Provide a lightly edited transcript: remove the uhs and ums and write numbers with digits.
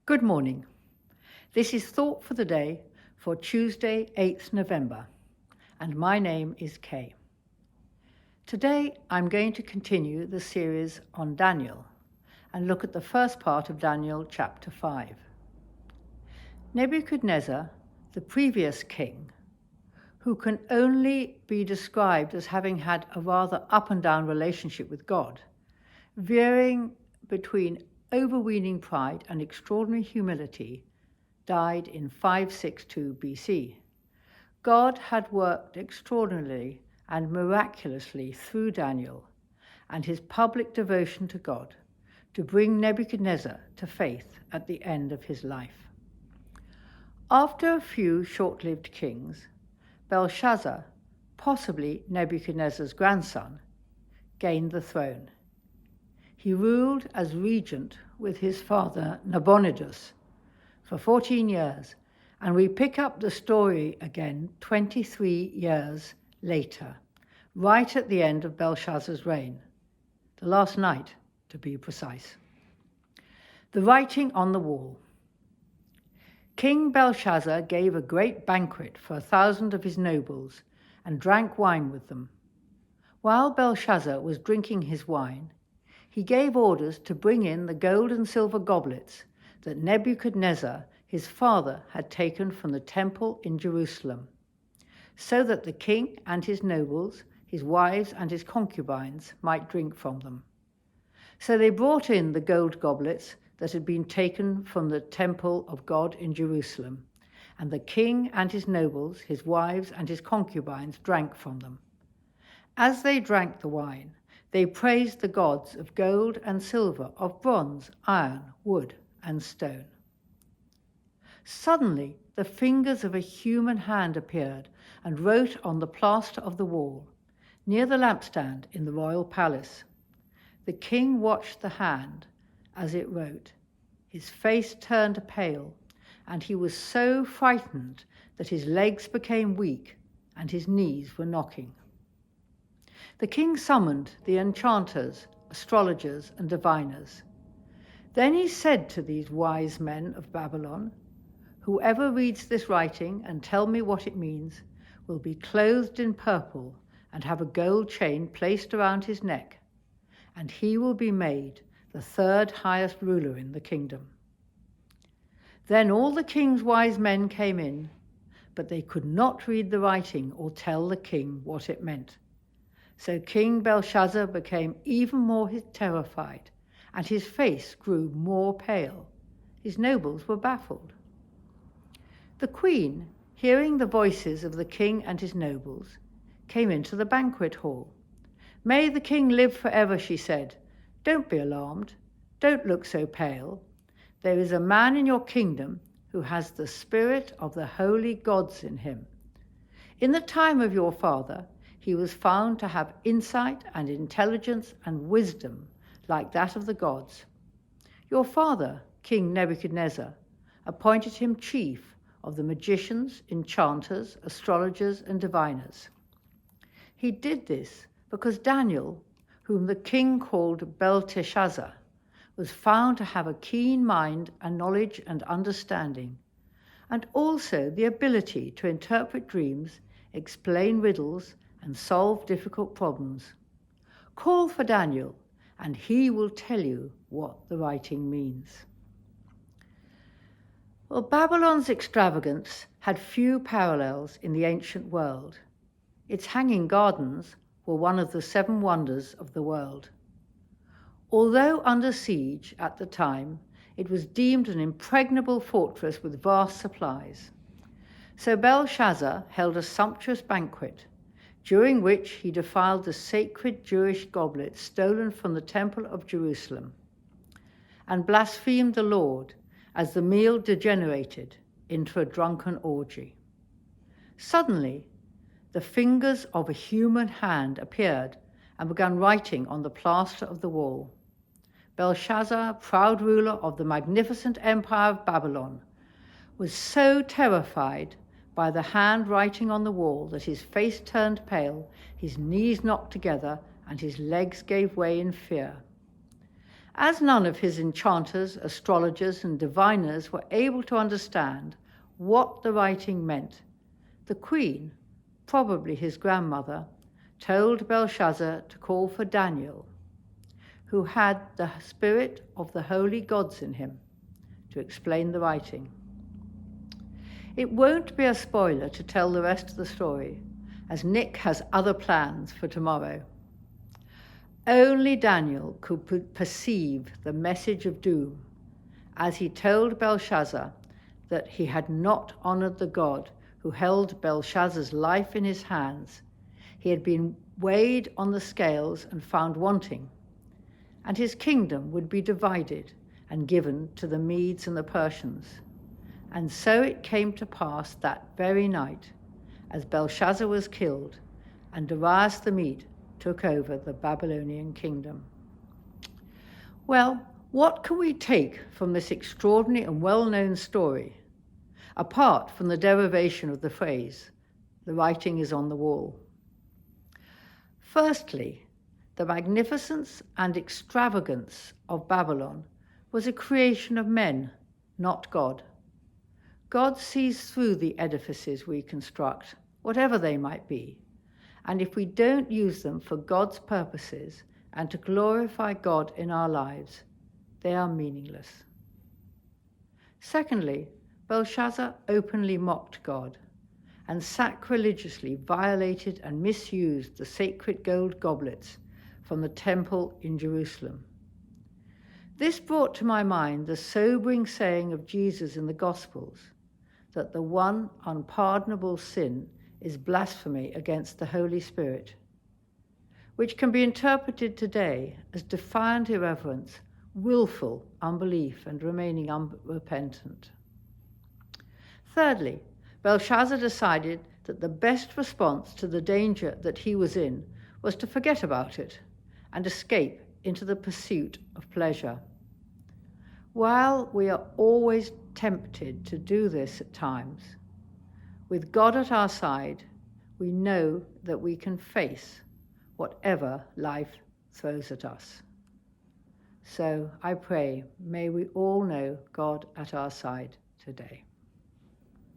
Good morning. This is Thought for the Day for Tuesday, 8th November, and my name is Kay. Today I'm going to continue the series on Daniel and look at the first part of Daniel chapter 5. Nebuchadnezzar, the previous king, who can only be described as having had a rather up and down relationship with God, veering between overweening pride and extraordinary humility, died in 562 BC. God had worked extraordinarily and miraculously through Daniel and his public devotion to God to bring Nebuchadnezzar to faith at the end of his life. After a few short-lived kings, Belshazzar, possibly Nebuchadnezzar's grandson, gained the throne. He ruled as regent with his father Nabonidus for 14 years, and we pick up the story again 23 years later, right at the end of Belshazzar's reign, the last night to be precise. The writing on the wall. King Belshazzar gave a great banquet for 1,000 of his nobles and drank wine with them. While Belshazzar was drinking his wine, he gave orders to bring in the gold and silver goblets that Nebuchadnezzar, his father, had taken from the temple in Jerusalem, so that the king and his nobles, his wives and his concubines might drink from them. So they brought in the gold goblets that had been taken from the temple of God in Jerusalem, and the king and his nobles, his wives and his concubines drank from them. As they drank the wine, they praised the gods of gold and silver, of bronze, iron, wood, and stone. Suddenly, the fingers of a human hand appeared and wrote on the plaster of the wall, near the lampstand in the royal palace. The king watched the hand as it wrote. His face turned pale, and he was so frightened that his legs became weak and his knees were knocking. The king summoned the enchanters, astrologers, and diviners. Then he said to these wise men of Babylon, "Whoever reads this writing and tell me what it means will be clothed in purple and have a gold chain placed around his neck, and he will be made the third highest ruler in the kingdom." Then all the king's wise men came in, but they could not read the writing or tell the king what it meant. So King Belshazzar became even more terrified, and his face grew more pale. His nobles were baffled. The queen, hearing the voices of the king and his nobles, came into the banquet hall. "May the king live forever," she said. "Don't be alarmed. Don't look so pale. There is a man in your kingdom who has the spirit of the holy gods in him. In the time of your father, he was found to have insight and intelligence and wisdom like that of the gods. Your father, King Nebuchadnezzar, appointed him chief of the magicians, enchanters, astrologers, and diviners. He did this because Daniel, whom the king called Belteshazzar, was found to have a keen mind and knowledge and understanding, and also the ability to interpret dreams, explain riddles, and solve difficult problems. Call for Daniel, and he will tell you what the writing means." Well, Babylon's extravagance had few parallels in the ancient world. Its hanging gardens were one of the 7 wonders of the world. Although under siege at the time, it was deemed an impregnable fortress with vast supplies. So Belshazzar held a sumptuous banquet, during which he defiled the sacred Jewish goblets stolen from the Temple of Jerusalem, and blasphemed the Lord as the meal degenerated into a drunken orgy. Suddenly, the fingers of a human hand appeared and began writing on the plaster of the wall. Belshazzar, proud ruler of the magnificent empire of Babylon, was so terrified by the hand writing on the wall that his face turned pale, his knees knocked together, and his legs gave way in fear. As none of his enchanters, astrologers, and diviners were able to understand what the writing meant, the queen, probably his grandmother, told Belshazzar to call for Daniel, who had the spirit of the holy gods in him, to explain the writing. It won't be a spoiler to tell the rest of the story, as Nick has other plans for tomorrow. Only Daniel could perceive the message of doom, as he told Belshazzar that he had not honored the God who held Belshazzar's life in his hands. He had been weighed on the scales and found wanting, and his kingdom would be divided and given to the Medes and the Persians. And so it came to pass that very night, as Belshazzar was killed, and Darius the Mede took over the Babylonian kingdom. Well, what can we take from this extraordinary and well-known story, apart from the derivation of the phrase, "the writing is on the wall"? Firstly, the magnificence and extravagance of Babylon was a creation of men, not God. God sees through the edifices we construct, whatever they might be, and if we don't use them for God's purposes and to glorify God in our lives, they are meaningless. Secondly, Belshazzar openly mocked God and sacrilegiously violated and misused the sacred gold goblets from the temple in Jerusalem. This brought to my mind the sobering saying of Jesus in the Gospels, that the one unpardonable sin is blasphemy against the Holy Spirit, which can be interpreted today as defiant irreverence, willful unbelief, and remaining unrepentant. Thirdly, Belshazzar decided that the best response to the danger that he was in was to forget about it and escape into the pursuit of pleasure. While we are always tempted to do this at times, with God at our side, we know that we can face whatever life throws at us. So I pray, may we all know God at our side today.